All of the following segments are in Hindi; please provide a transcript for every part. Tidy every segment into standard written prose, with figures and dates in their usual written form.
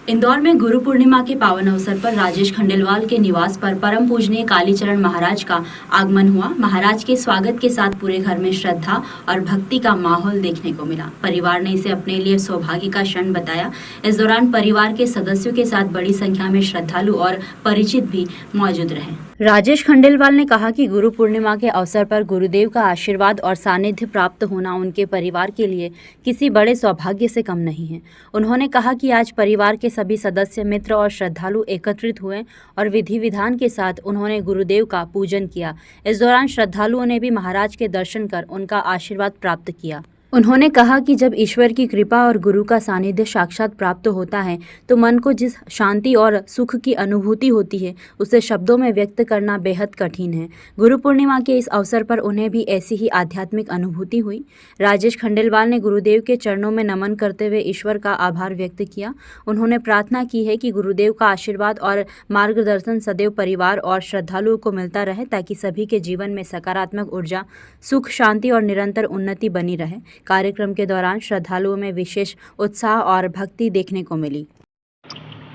इंदौर में गुरु पूर्णिमा के पावन अवसर पर राजेश खंडेलवाल के निवास पर परम पूजनीय कालीचरण महाराज का आगमन हुआ। महाराज के स्वागत के साथ पूरे घर में श्रद्धा और भक्ति का माहौल देखने को मिला। परिवार ने इसे अपने लिए सौभाग्य का क्षण बताया। इस दौरान परिवार के सदस्यों के साथ बड़ी संख्या में श्रद्धालु और परिचित भी मौजूद रहे। राजेश खंडेलवाल ने कहा कि गुरु पूर्णिमा के अवसर पर गुरुदेव का आशीर्वाद और सानिध्य प्राप्त होना उनके परिवार के लिए किसी बड़े सौभाग्य से कम नहीं है। उन्होंने कहा कि आज परिवार के सभी सदस्य, मित्र और श्रद्धालु एकत्रित हुए और विधि विधान के साथ उन्होंने गुरुदेव का पूजन किया। इस दौरान श्रद्धालुओं ने भी महाराज के दर्शन कर उनका आशीर्वाद प्राप्त किया। उन्होंने कहा कि जब ईश्वर की कृपा और गुरु का सानिध्य साक्षात प्राप्त होता है तो मन को जिस शांति और सुख की अनुभूति होती है उसे शब्दों में व्यक्त करना बेहद कठिन है। गुरु पूर्णिमा के इस अवसर पर उन्हें भी ऐसी ही आध्यात्मिक अनुभूति हुई। राजेश खंडेलवाल ने गुरुदेव के चरणों में नमन करते हुए ईश्वर का आभार व्यक्त किया। उन्होंने प्रार्थना की है कि गुरुदेव का आशीर्वाद और मार्गदर्शन सदैव परिवार और श्रद्धालुओं को मिलता रहे ताकि सभी के जीवन में सकारात्मक ऊर्जा, सुख, शांति और निरंतर उन्नति बनी रहे। कार्यक्रम के दौरान श्रद्धालुओं में विशेष उत्साह और भक्ति देखने को मिली।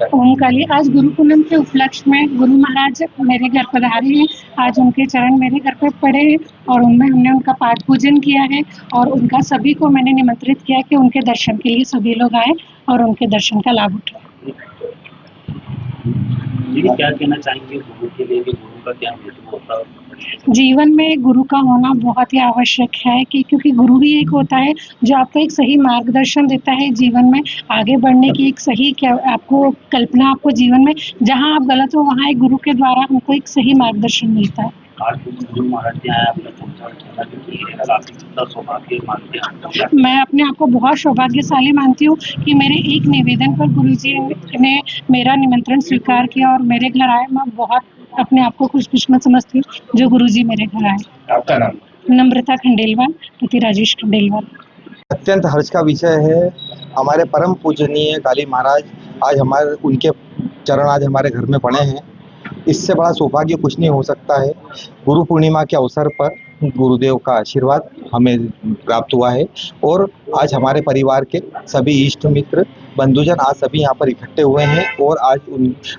ओम काली, आज गुरु पूनम के उपलक्ष्य में गुरु महाराज मेरे घर पधारे हैं। आज उनके चरण मेरे घर पर पड़े हैं और उनमें हमने उनका पाठ पूजन किया है और उनका सभी को मैंने निमंत्रित किया कि उनके दर्शन के लिए सभी लोग आए और उनके दर्शन का लाभ उठाएं। क्या कहना चाहेंगे गुरु के लिए, गुरु का क्या महत्व होता है? जीवन में गुरु का होना बहुत ही आवश्यक है क्योंकि गुरु ही एक होता है जो आपको एक सही मार्गदर्शन देता है जीवन में आगे बढ़ने की, एक सही क्या आपको कल्पना, आपको जीवन में जहां आप गलत हो वहां एक गुरु के द्वारा हमको एक सही मार्गदर्शन मिलता है। गुरु महाराज के आए, आपने सौभाग्य मानते हैं? मैं अपने आप को बहुत सौभाग्यशाली मानती हूँ कि मेरे एक निवेदन पर गुरुजी ने मेरा निमंत्रण स्वीकार किया और मेरे घर आए। मैं बहुत अपने आप को खुशकिस्मत समझती हूँ जो गुरुजी मेरे घर आए। आपका नाम? नम्रता खंडेलवाल, पति राजेश खंडेलवाल। अत्यंत हर्ष का विषय है। हमारे परम पूजनीय काली महाराज आज उनके चरण आज हमारे घर में पड़े हैं। इससे बड़ा सौभाग्य कुछ नहीं हो सकता है। गुरु पूर्णिमा के अवसर पर गुरुदेव का आशीर्वाद हमें प्राप्त हुआ है और आज हमारे परिवार के सभी इष्ट मित्र, बंधुजन आज सभी यहाँ पर इकट्ठे हुए हैं और आज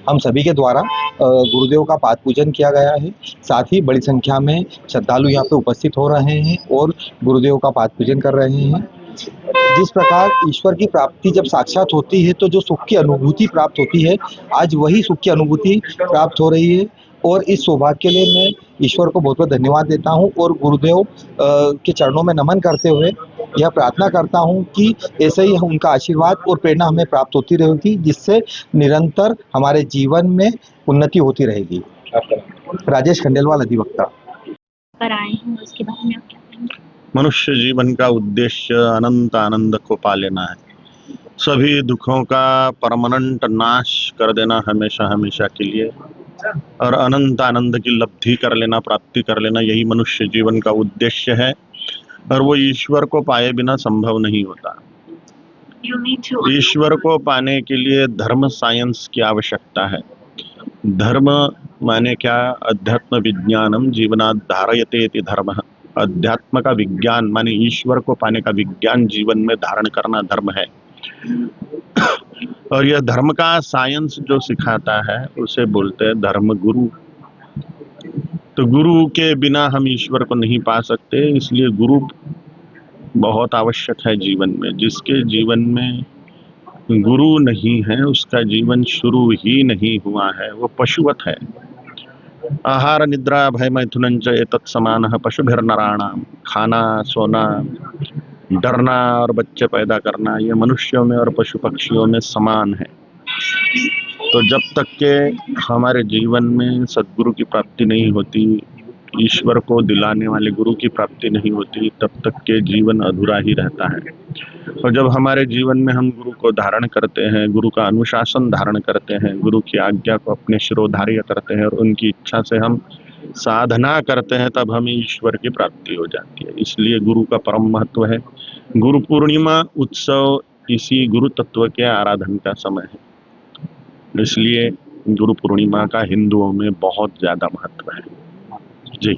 हम सभी के द्वारा गुरुदेव का पाठ पूजन किया गया है। साथ ही बड़ी संख्या में श्रद्धालु यहाँ पे उपस्थित हो रहे हैं और गुरुदेव का पाठ पूजन कर रहे हैं। जिस प्रकार ईश्वर की प्राप्ति जब साक्षात होती है तो जो सुख की अनुभूति प्राप्त होती है, आज वही सुख की अनुभूति प्राप्त हो रही है और इस सौभाग्य के लिए मैं ईश्वर को बहुत बहुत धन्यवाद देता हूं और गुरुदेव के चरणों में नमन करते हुए यह प्रार्थना करता हूं कि ऐसे ही उनका आशीर्वाद और प्रेरणा हमें प्राप्त होती रहेगी, जिससे निरंतर हमारे जीवन में उन्नति होती रहेगी। राजेश खंडेलवाल, अधिवक्ता। उसके बारे में आप क्या कहेंगे? मनुष्य जीवन का उद्देश्य अनंत आनंद को पा लेना है। सभी दुखों का परमानेंट नाश कर देना हमेशा हमेशा के लिए और अनंत आनंद की लब्धि कर लेना, प्राप्ति कर लेना, यही मनुष्य जीवन का उद्देश्य है और वो ईश्वर को पाए बिना संभव नहीं होता। ईश्वर को पाने के लिए धर्म साइंस की आवश्यकता है। धर्म माने क्या? अध्यात्म विज्ञानम जीवनात् धारयते इति धर्मः। अध्यात्म का विज्ञान माने ईश्वर को पाने का विज्ञान जीवन में धारण करना धर्म है। और यह धर्म का साइंस जो सिखाता है उसे बोलते हैं धर्म गुरु। तो गुरु के बिना हम ईश्वर को नहीं पा सकते, इसलिए गुरु बहुत आवश्यक है जीवन में। जिसके जीवन में गुरु नहीं है उसका जीवन शुरू ही नहीं हुआ है, वो पशुवत है। आहार निद्रा भय मैथुनंच एतत् समानः पशुभिर्नराणाम। खाना, सोना, डरना और बच्चे पैदा करना, ये मनुष्यों में और पशु पक्षियों में समान है। तो जब तक के हमारे जीवन में सद्गुरु की प्राप्ति नहीं होती, ईश्वर को दिलाने वाले गुरु की प्राप्ति नहीं होती, तब तक के जीवन अधूरा ही रहता है। और जब हमारे जीवन में हम गुरु को धारण करते हैं, गुरु का अनुशासन धारण करते हैं, गुरु की आज्ञा को अपने शिरोधार्य करते हैं और उनकी इच्छा से हम साधना करते हैं, तब हमें ईश्वर की प्राप्ति हो जाती है। इसलिए गुरु का परम महत्व है। गुरु पूर्णिमा उत्सव इसी गुरु तत्व के आराधन का समय है। इसलिए गुरु पूर्णिमा का हिंदुओं में बहुत ज़्यादा महत्व है। जी।